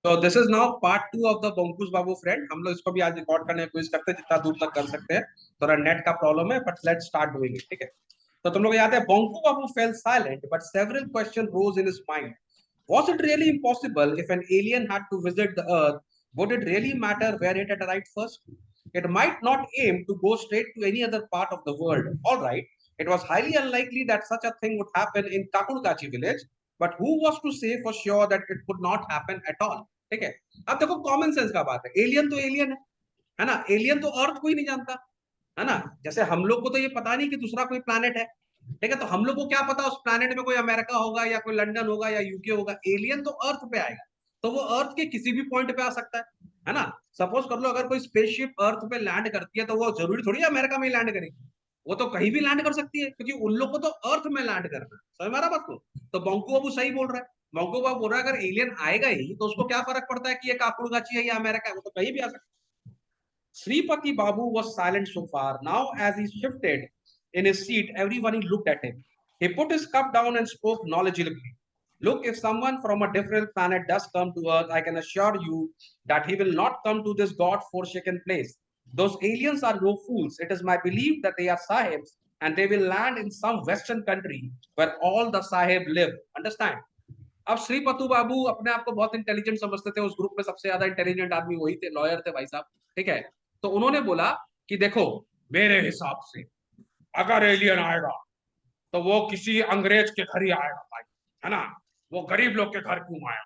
So this is now part 2 of the Bonkus Babu friend. हम लोग इसको भी आज रिकॉर्ड करने की कोशिश करते हैं जितना दूर तक कर सकते हैं. थोड़ा नेट का प्रॉब्लम है, but let's start doing it. ठीक है. तो तुम लोग याद है Bonku Babu fell silent, but several questions rose in his mind. Was it really impossible if an alien had to visit the Earth? Would it really matter where it had arrived first? It might not aim to go straight to any other part of the world. All right. It was highly unlikely that such a thing would happen in Kakurkachi village. But who was to say for sure that it could not happen at all? ठीक है. अब देखो common sense का बात है. Alien तो alien है ना. एलियन तो अर्थ को ही नहीं जानता है ना. जैसे हम लोग को तो ये पता नहीं कि दूसरा कोई प्लैनेट है. ठीक है. तो हम लोग को क्या पता उस प्लैनेट में कोई अमेरिका होगा या कोई लंदन होगा या यूके होगा. एलियन तो अर्थ पे आएगा, तो वो अर्थ के किसी भी पॉइंट पे आ सकता है ना. सपोज कर लो अगर कोई स्पेसशिप अर्थ पे लैंड करती है तो वो जरूरी थोड़ी अमेरिका में लैंड करेगी. वो तो कहीं भी लैंड कर सकती है, क्योंकि उन लोग को तो अर्थ में लैंड करना है. समझ में आ रहा बात को. तो बंकू बाबू सही बोल रहा है. बंकू बाबू बोल रहा है अगर एलियन आएगा ही तो उसको क्या फर्क पड़ता है कि ये काकुड़गाची है या अमेरिका है, वो तो कहीं भी आ सकता है. Sripati Babu was silent so far. Now, as he shifted in his seat, everyone looked at him. He put his cup down and spoke knowledgeably. Look, if someone from a different planet does come to Earth, I can assure you that he will not come to this God-forsaken place. Those aliens are no fools. It is my belief that they are sahibs and they will land in some Western country where all the sahib live. Understand? अब श्रीपतु बाबू अपने आप को बहुत intelligent समझते थे. उस group में सबसे ज्यादा इंटेलिजेंट आदमी वही थे, लॉयर थे भाई साहब. ठीक है. तो उन्होंने बोला कि देखो, मेरे हिसाब से अगर एलियन आएगा तो वो किसी अंग्रेज के घर ही आएगा भाई, है ना. वो गरीब लोग के घर क्यों आया.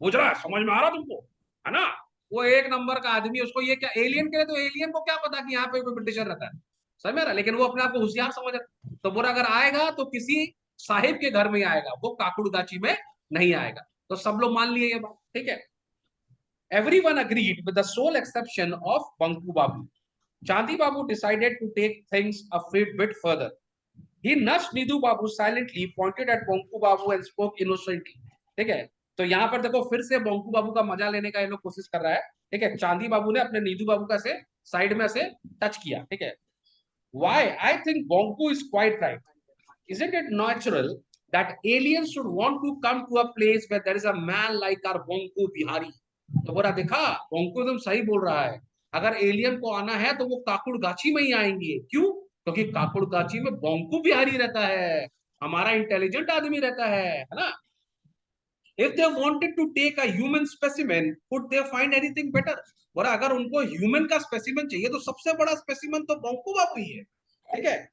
बुझ रहा है, समझ में आ रहा तुमको, है ना. वो एक नंबर का आदमी. उसको ये क्या एलियन के लिए, तो एलियन को क्या पता कि यहाँ पे कोई ब्रिटिशर रहता है. समझ में आ रहा. लेकिन वो अपने आप को होशियार समझ रहा. तो बोला अगर आएगा तो किसी साहिब के घर में आएगा, वो काकुड़गाची में नहीं आएगा. तो सब लोग मान लिए ये बात. ठीक है. Everyone agreed with the sole exception of Banku Babu. Chandi Babu decided to take things a bit further. He nudged Nidhu Babu silently, pointed at Banku Babu and spoke innocently. ठीक है. तो यहाँ पर देखो फिर से बंकू बाबू का मजा लेने का ये लोग कोशिश कर रहा है. ठीक है. चांदी बाबू ने अपने नीदू बाबू का से साइड में से टच किया. ठीक है. Why? I think Bonku is quite right. Isn't it natural that aliens should want to come to a place where there is a man like our Bonku Bihari? तो बोला देखा, बोंको एकदम सही बोल रहा है. अगर एलियन को आना है तो वो काकुड़गाची में ही आएंगे. क्यों? क्योंकि काकुड़गाची में बोंको बिहारी रहता है, हमारा इंटेलिजेंट आदमी रहता है ना. If they wanted to take a human specimen could they find anything better. बोला अगर उनको ह्यूमन का स्पेसिमेन चाहिए तो सबसे बड़ा स्पेसिमेन तो बोंको बाबू ही है. ठीक है.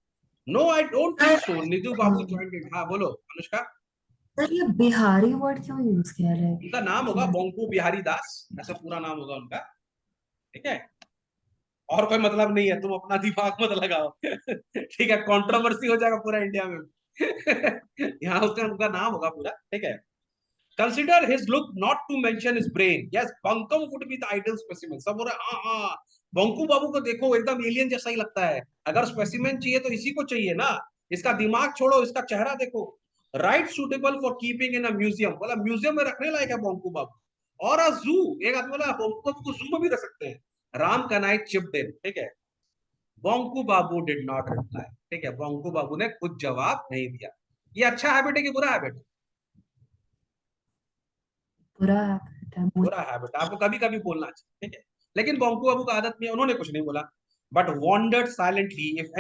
No I don't think so. Nidhu babu joint it. हाँ बोलो अनुष्का. सर ये बिहारी वर्ड क्यों यूज किया है उनका नाम होगा क्या? बोंको बिहारी दास, ऐसा पूरा नाम होगा उनका. ठीक है. और कोई मतलब नहीं है, तुम अपना दिमाग मत लगाओ. ठीक है. कंट्रोवर्सी हो जाएगा पूरा इंडिया में. यहाँ उसका उनका नाम होगा पूरा. ठीक है. Consider his look not to mention his brain. Yes, Bonku would be the ideal specimen. सब बोल रहे हाँ हाँ, बंकू बाबू को देखो एकदम एलियन जैसा ही लगता है. अगर स्पेसिमेन चाहिए तो इसी को चाहिए ना. इसका दिमाग छोड़ो, इसका चेहरा देखो. Right suitable for keeping in a museum. बोला म्यूजियम में रखने लायक है बंकू बाबू. और अ जू. एक आदमी बोला बंकू बाबू को जू में भी रख सकते हैं. राम कनाई चिप्ड इन. ठीक है. बोंकू बाबू डिड नॉट रिप्लाई. ठीक है. बोंकू बाबू ने कुछ जवाब नहीं दिया. ये अच्छा हैबिट है कि बुरा हैबिट? बुरा है बुरा हैबिट. आपको कभी कभी बोलना चाहिए. ठीक है. लेकिन बोंकू बाबू का आदत में उन्होंने कुछ नहीं बोला. But wondered silently. If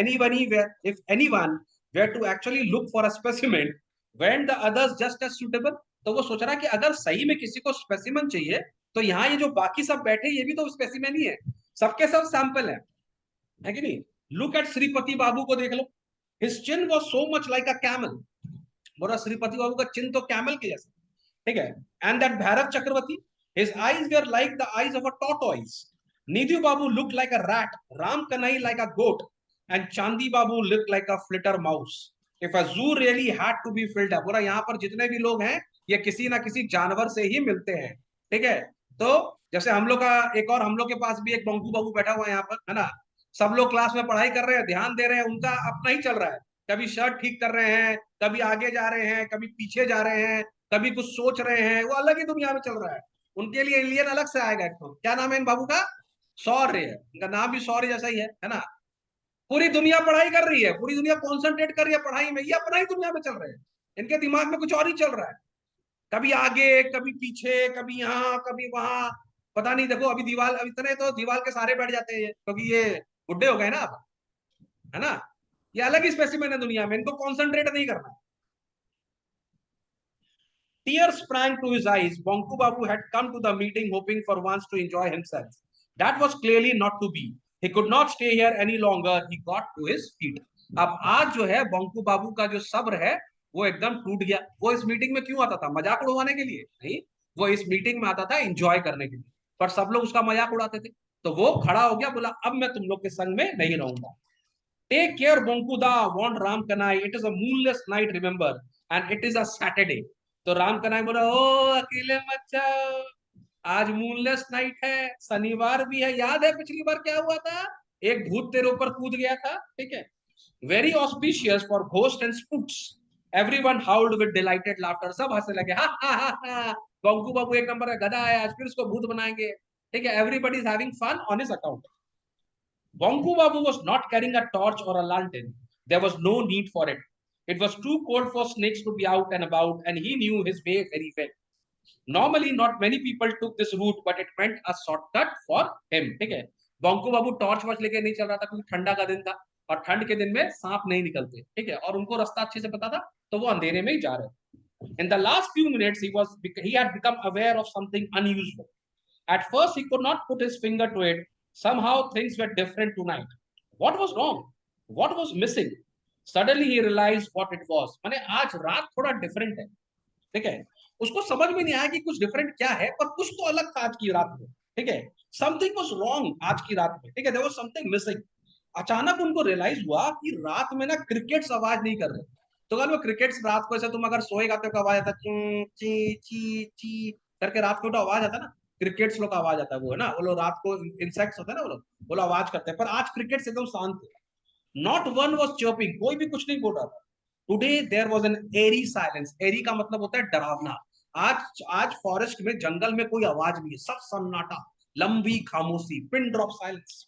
anyone were to actually look for a specimen when the others just as suitable. तो वो सोच रहा है कि अगर सही में किसी को स्पेसिमेन चाहिए तो यहाँ ये जो बाकी सब बैठे ये भी तो स्पेसिमेन ही है. सबके सब सैंपल है कि नहीं. लुक एट श्रीपति बाबू को देख लो. His chin was so much like a camel. बोला श्रीपति बाबू का चिन्ह तो कैमल के जैसा. ठीक है. And that Bhairav Chakraborty, his eyes were like the eyes of a tortoise. Nidhu babu look like a rat. Ram Kanai like a goat. And Chandi babu look like a flitter mouse. If a zoo really had to be filled up. बोला यहाँ पर जितने भी लोग हैं ये किसी ना किसी जानवर से ही मिलते हैं. ठीक है. तो जैसे हम लोग का एक और, हम लोग के पास भी एक बंकू बाबू बैठा हुआ है यहाँ पर, है ना. सब लोग क्लास में पढ़ाई कर रहे हैं, ध्यान दे रहे हैं, उनका अपना ही चल रहा है. कभी शर्ट ठीक कर रहे हैं, कभी आगे जा रहे हैं, कभी पीछे जा रहे हैं, कभी कुछ सोच रहे हैं. वो अलग ही दुनिया में चल रहा है. उनके लिए एलियन अलग से आएगा. तो क्या नाम है इन बाबू का? सौर्य है. इनका नाम भी सौर्य जैसा ही है ना. पूरी दुनिया पढ़ाई कर रही है, पूरी दुनिया कॉन्सेंट्रेट कर रही है पढ़ाई में, ये अपना ही दुनिया में चल रहे हैं. इनके दिमाग में कुछ और ही चल रहा है. कभी आगे, कभी पीछे, कभी यहाँ, कभी वहां, पता नहीं। देखो अभी दीवार, अभी इतने तो दीवार के सारे बैठ जाते हैं क्योंकि ये बुढ़े हो गए ना अब, है ना। ये अलग ही स्पेसिमेन है दुनिया में, इनको कॉन्सेंट्रेट नहीं करना। Tears sprang to his eyes. Bonku Babu had come to the meeting hoping for once to enjoy himself. That was clearly not to be. He could not stay here any longer. He got to his feet. अब आज जो है बंकू बाबू का जो सब्र है वो एकदम टूट गया। वो इस मीटिंग में क्यों आता था? मजाक उड़वाने के लिए नहीं, वो इस मीटिंग में आता था एंजॉय करने के लिए। पर सब लोग उसका मजाक उड़ाते थे, तो वो खड़ा हो गया, बोला अब मैं तुम लोग के संग में नहीं रहूंगा। Take care Bonkuda, want Ram Kanai, it is a moonless night remember, and it is a Saturday. तो राम कनाई बोला, ओ अकेले मत जाओ, आज मूनलेस नाइट है, शनिवार भी है। याद है पिछली बार क्या हुआ था? एक भूत तेरे ऊपर कूद गया था, ठीक है। Very auspicious for ghost and spooks. Everyone howled with delighted laughter. सब हंसने लगे, हा हा हा हा, बंकू बाबू एक नंबर का गधा है, आज फिर उसको भूत बनाएंगे, ठीक है। Everybody is having fun on his account. Bonku Babu was not carrying a torch or a lantern. There was no need for it. It was too cold for snakes to be out and about, and he knew his way very well. Normally, not many people took this route, but it meant a shortcut for him. ठीक है, बंकू बाबू torch वॉर्च लेके नहीं चल रहा था क्योंकि ठंडा का दिन था, और ठंड के दिन में सांप नहीं निकलते, ठीक है, और उनको रास्ता अच्छे से पता था, तो वो अंधेरे में ही जा रहे थे। In the last few minutes, he had become aware of something unusual. At first, he could not put his finger to it. Somehow, things were different tonight. What was wrong? What was missing? Suddenly, he realized what it was. माने आज रात थोड़ा different है, ठीक है। उसको समझ में नहीं आया कि कुछ डिफरेंट क्या है, पर कुछ तो अलग था आज की रात में, ठीक है। समथिंग वाज रॉन्ग आज की रात में, ठीक है, देयर वाज समथिंग मिसिंग। अचानक उनको रियलाइज हुआ कि रात में ना क्रिकेट्स आवाज नहीं कर रहे। तो कल वो क्रिकेट्स रात को ऐसे तुम अगर सोएगा तो आवाज आता ची ची ची ची करके, रात को तो आवाज आता ना, क्रिकेट्स लोग का आवाज आता है, वो है ना, वो लोग रात को इंसेक्ट्स होते हैं ना, वो लोग आवाज करते हैं। पर आज क्रिकेट्स एकदम शांत थे। नॉट वन वॉज चर्पिंग, कोई भी कुछ नहीं बोल रहा था। Today there was an eerie silence. Eerie का मतलब होता है डरावना। आज आज फॉरेस्ट में, जंगल में कोई आवाज नहीं है, सब सन्नाटा, लंबी खामोशी, pin drop silence.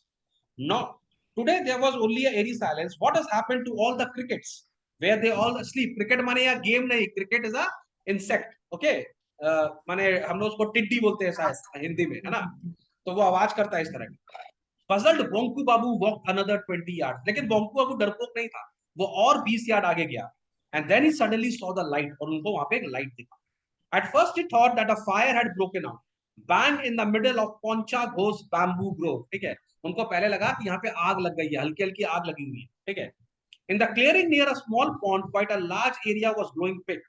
Not today there was only a airy silence. What has happened to all the crickets? Where they all asleep? Cricket माने या गेम नहीं, cricket is a insect. Okay? माने हम लोग उसको टिड्डी बोलते हैं शायद हिंदी में, है ना। तो वो आवाज करता है इस तरह की। Puzzled, Bonku Babu walked another 20 yards. लेकिन बोंकू बाबू डरपोक नहीं था, वो और 20 यार्ड आगे गया। And then he suddenly saw the light, और उनको वहां पे एक लाइट दिखा। At first he thought that a fire had broken out, bang in the middle of Poncha Ghost bamboo grove, ठीक है। उनको पहले लगा कि यहाँ पे आग लग गई है, हल्की हल्की आग लगी हुई है, ठीक है। In the clearing near a small pond, quite a large area was glowing pink.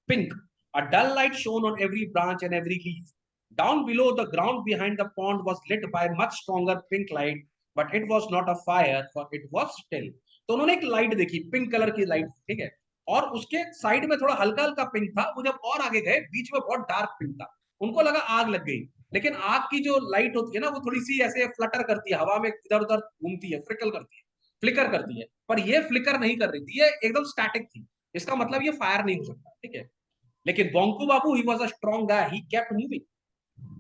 Pink. A dull light shone on every branch and every leaf. Down below, the ground behind the pond was lit by much stronger pink light, but it was not a fire, for it was still. तो उन्होंने एक light देखी, pink colour की light, ठीक है। और उसके side में थोड़ा हल्का हल्का पिंक था। वो जब और आगे गए, बीच में बहुत डार्क पिंक था। उनको लगा आग लग गई। लेकिन आग की जो लाइट होती है ना, वो थोड़ी सी ऐसे फ्लटर करती है, हवा में इधर उधर घूमती है, फ्रिकल करती है, फ्लिकर करती है। पर ये फ्लिकर नहीं कर रही थी, ये एकदम स्टैटिक थी। इसका मतलब ये फायर नहीं हो सकता, ठीक है। लेकिन Bonku babu, he was a strong guy, he kept moving.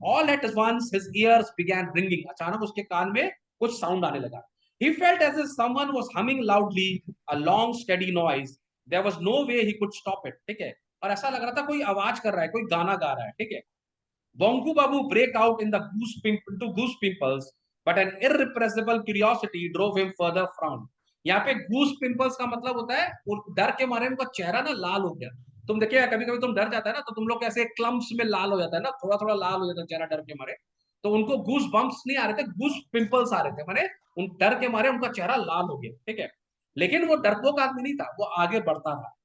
All at once his ears began ringing. अचानक उसके कान में कुछ साउंड आने लगा। He felt as if someone was humming loudly, a long steady noise. There was no way he could stop it, ठीक है। और ऐसा लग रहा था कोई आवाज कर रहा है, कोई गाना गा रहा है, ठीक है। Bonku Babu break out in the into goose pimples, but an irrepressible curiosity drove him further frown. यहाँ पे goose pimples का मतलब होता है डर के मारे उनका चेहरा ना लाल हो गया। तुम देखिए कभी कभी तुम डर जाता है ना, तो तुम लोग कैसे क्लम्प्स में लाल हो जाता है ना, थोड़ा थोड़ा लाल हो जाता है चेहरा डर के मारे। तो उनको गूस बम्प्स नहीं आ रहे थे, गूस पिंपल्स आ रहे थे, माने उन डर के मारे उनका चेहरा लाल हो गया, ठीक है। लेकिन वो डरपोक आदमी नहीं था, वो आगे बढ़ता था।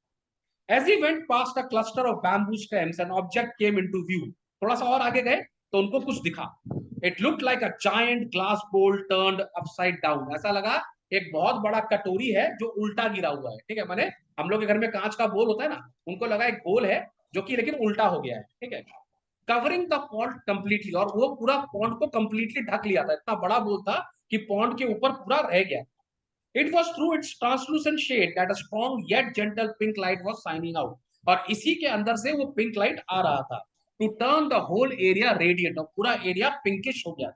As he went past a cluster of bamboo stems, an object came into view. थोड़ा सा और आगे गए तो उनको कुछ दिखा। It looked like a giant glass bowl turned upside down. ऐसा लगा एक बहुत बड़ा कटोरी है जो उल्टा गिरा हुआ है, ठीक है। माने हम लोग के घर में कांच का बोल होता है ना, उनको लगा एक बोल है जो कि लेकिन उल्टा हो गया है, ठीक है। कवरिंग द पॉन्ड कंप्लीटली, और वो पूरा पॉन्ड को कंप्लीटली ढक लिया था। इतना बड़ा बोल था कि पॉन्ड के ऊपर पूरा रह गया। It was through its translucent shade that a strong yet gentle pink light was shining out. और इसी के अंदर से वो पिंक लाइट आ रहा था। To turn the whole area radiant, और पूरा एरिया पिंकिश हो गया।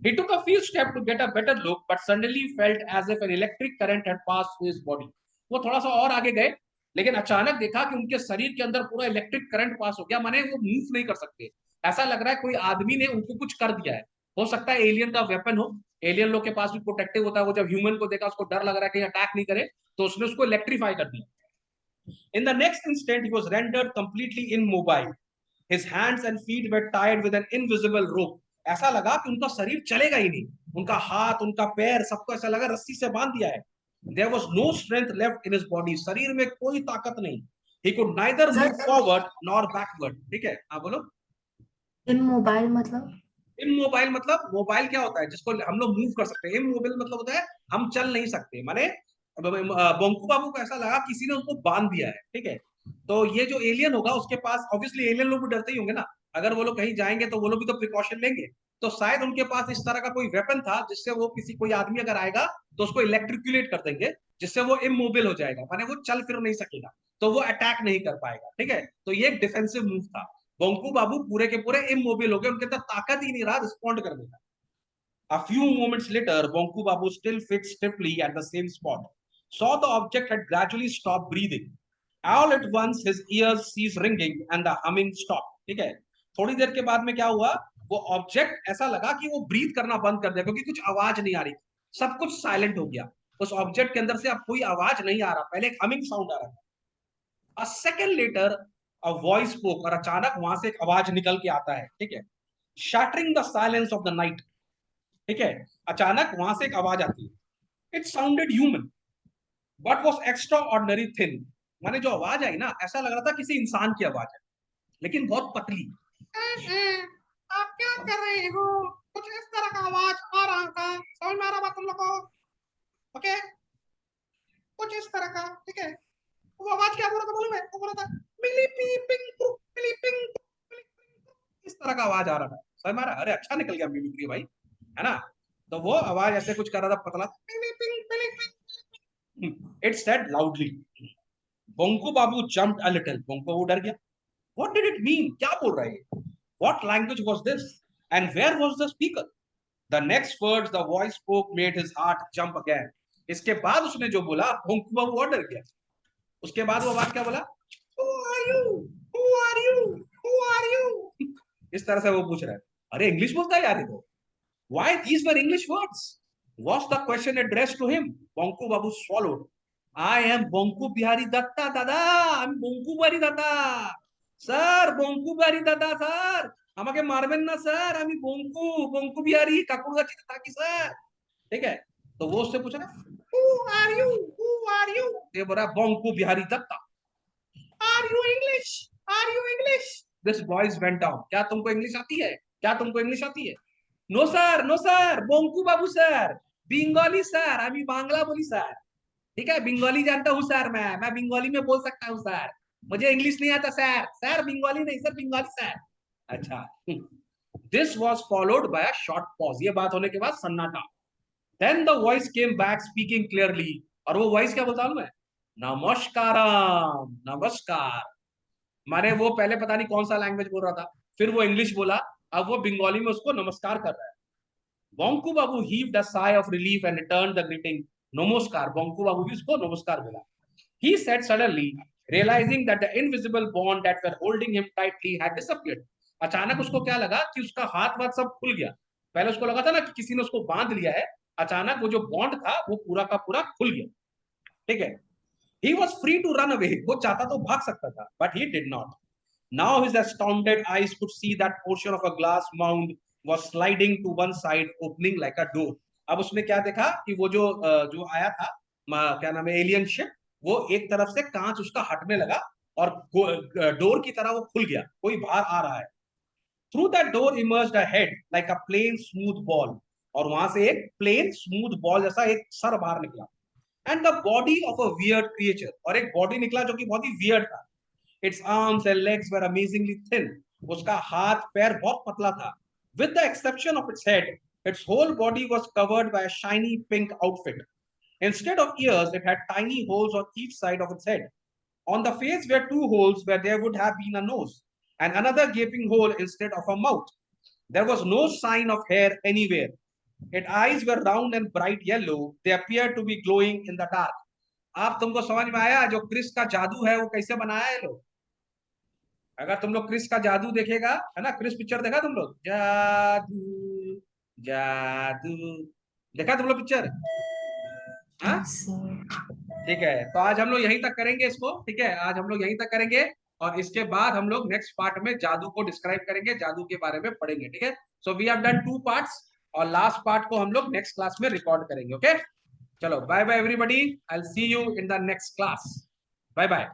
He took a few steps to get a better look, but suddenly felt as if an electric current had passed through his body. वो थोड़ा सा और आगे गए लेकिन अचानक देखा कि उनके शरीर के अंदर पूरा इलेक्ट्रिक करंट पास हो गया, माने वो मूव नहीं कर सकते। ऐसा लग रहा है कोई आदमी ने उनको कुछ कर दिया है। हो सकता है एलियन का वेपन हो, एलियन लोग के पास भी प्रोटेक्टिव होता है, वो जब ह्यूमन को देखा उसको डर लग रहा है कि अटैक नहीं करे, तो उसने उसको इलेक्ट्रीफाई कर दिया। In the next instant, he was rendered completely immobile. His hands and feet were tied with an invisible rope. ऐसा लगा कि उनका शरीर चलेगा ही नहीं, उनका हाथ, उनका पैर, सबको ऐसा लगा रस्सी से बांध दिया है। There was no strength left in his body. शरीर में कोई ताकत नहीं। He could neither move sir forward nor backward. ठीक है, हाँ बोलो। इमोबाइल मतलब? इमोबाइल मतलब, मोबाइल क्या होता है जिसको हम लोग मूव कर सकते हैं, इमोबाइल मतलब होता है हम चल नहीं सकते। माने बोंकू बाबू को ऐसा लगा किसी ने उसको बांध दिया है, ठीक है। तो ये जो एलियन होगा उसके पास, ऑब्वियसली एलियन लोग भी डरते ही होंगे ना, अगर वो लोग कहीं जाएंगे तो वो लोग भी तो प्रिकॉशन लेंगे। तो शायद उनके पास इस तरह का कोई वेपन था जिससे वो किसी, कोई आदमी अगर आएगा तो उसको इलेक्ट्रिकुलेट कर देंगे, जिससे वो इमोबाइल हो जाएगा, माने वो चल फिर नहीं सकेगा, तो वो अटैक नहीं कर पाएगा, ठीक है। तो ये एक डिफेंसिव मूव था। बोंकू बाबू पूरे के पूरे इमोबाइल हो गए, उनके अंदर ताकत ही नहीं रहा रिस्पॉन्ड करने का। A few moments later, Bonku Babu, still fixed stiffly at the same spot, saw the object had gradually stopped breathing. All at once, his ears ceased ringing and the humming stopped. ठीक है, थोड़ी देर के बाद में क्या हुआ, वो object ऐसा लगा कि वो ब्रीथ करना बंद कर दिया, क्योंकि कुछ आवाज नहीं आ रही, सब कुछ साइलेंट हो गया। उस ऑब्जेक्ट के अंदर से अब कोई आवाज नहीं आ रहा, पहले एक हमिंग साउंड आ रहा था। A second later, a voice spoke, और अचानक वहां से एक आवाज निकल के आता है, ठीक है, shattering the silence of the night. ठीक है, अचानक वहां से एक आवाज आती है। It sounded human, but was extraordinary thin. माने जो आवाज आई ना, ऐसा लग रहा था किसी इंसान की आवाज है, लेकिन बहुत पतली। आप क्या कर रहे हो, कुछ इस तरह का आवाज आ रहा था, समझ में आ रहा बात तुम लोग को? ओके, कुछ इस तरह का, ठीक है। वो आवाज क्या बोल रहा था मालूम है? वो बोल रहा था मिली पी पिंग पू, मिली पिंग पू, मिली पिंग पू। इस तरह का आवाज आ रहा था, समझ में आ रहा? अरे अच्छा निकल गया मिमिक्री भाई, है ना। तो वो आवाज ऐसे कुछ कर रहा था, पतला, मिली पिंग, मिली पिंग। It said loudly. Bonku babu jumped a little. Bonku babu डर गया। What did it mean? क्या बोल रहा है? What language was this? And where was the speaker? The next words the voice spoke made his heart jump again. इसके बाद उसने जो बोला, बोंकू बाबू और डर गया। उसके बाद वो आवाज क्या बोला? Who are you? Who are you? Who are you? इस तरह से वो पूछ रहा है। अरे इंग्लिश बोलता है यार ये तो। Why these were English words? Was the question addressed to him? Bonku Babu swallowed. I am Bonku Bihari Datta, Dada. I'm Bonku Bihari Datta. Sir, Bonku Bihari Datta, sir. আমাকে মারবেন না স্যার, আমি বঙ্কু, বঙ্কু বিহারি কাকুরগাছিতে থাকি স্যার। ठीक है, तो वो उससे पूछा, who are you, who are you? ये बोला Banku Bihari Dutta. Are you English, are you English? This voice went down. क्या तुमको इंग्लिश आती है, क्या तुमको इंग्लिश आती है? No sir, no sir, Banku बाबू सर, बंगाली सर, अभी बांग्ला बोली सर। ठीक है, बंगाली जानता हूँ सर, मैं बंगाली में बोल सकता हूँ सर, मुझे इंग्लिश नहीं आता सर, सर बंगाली नहीं सर, बंगाली सर। अच्छा। This was followed by a short pause. ये बात होने के बाद सन्नाटा। Then the voice came back speaking clearly. और वो वॉइस क्या बोलता हूं मैं? नमस्कारम, नमस्कार। माने वो पहले पता नहीं कौन सा लैंग्वेज बोल रहा था, फिर वो इंग्लिश बोला, अब वो बंगाली में उसको नमस्कार कर रहा है। बोंकू बाबू heaved a sigh of relief and returned the greeting. नमस्कार, बोंकू बाबू भी उसको नमस्कार बोला। He said suddenly, realizing that the invisible bond that were holding him tightly had disappeared. अचानक उसको क्या लगा कि उसका हाथ वाथ सब खुल गया। पहले उसको लगा था ना कि किसी ने उसको बांध लिया है, अचानक वो जो बॉन्ड था वो पूरा का पूरा खुल गया। ठीक है, he was free to run away. वो चाहता तो भाग सकता था, but he did not. Now his astounded eyes could see that portion of a glass mound was sliding to one side, opening like a door. अब उसने क्या देखा कि वो जो आया था, क्या नाम है, एलियन शिप, वो एक तरफ से कांच उसका हटने लगा और डोर की तरह वो खुल गया, कोई बाहर आ रहा है। Through that door emerged a head like a plain smooth ball, और वहां से एक प्लेन स्मूथ बॉल जैसा एक सर बाहर निकला। And the body of a weird creature, और एक बॉडी निकला जो कि बहुत ही वियर्ड था। Its arms and legs were amazingly thin, उसका हाथ पैर बहुत पतला था। With the exception of its head, its whole body was covered by a shiny pink outfit. Instead of ears, it had tiny holes on each side of its head. On the face were two holes where there would have been a nose, and another gaping hole instead of a mouth. There was no sign of hair anywhere. Its eyes were round and bright yellow. They appeared to be glowing in the dark. आप तुमको समझ में आया जो Chris का जादू है वो कैसे बनाया है लोग? अगर तुम लोग क्रिस का जादू देखेगा, है ना, क्रिस पिक्चर देखा तुम लोग? जादू, जादू, देखा तुम लोग पिक्चर? हाँ, हाँ सर। ठीक है। तो आज हम लोग यहीं तक करेंगे इसको, ठीक है, आज हम लोग यहीं तक करेंगे। और इसके बाद हम लोग नेक्स्ट पार्ट में जादू को डिस्क्राइब करेंगे, जादू के बारे में पढ़ेंगे, ठीक है। So we have done 2 parts, और लास्ट पार्ट को हम लोग नेक्स्ट क्लास में रिकॉर्ड करेंगे, ओके। चलो bye bye everybody, I will see you in the next class. Bye bye.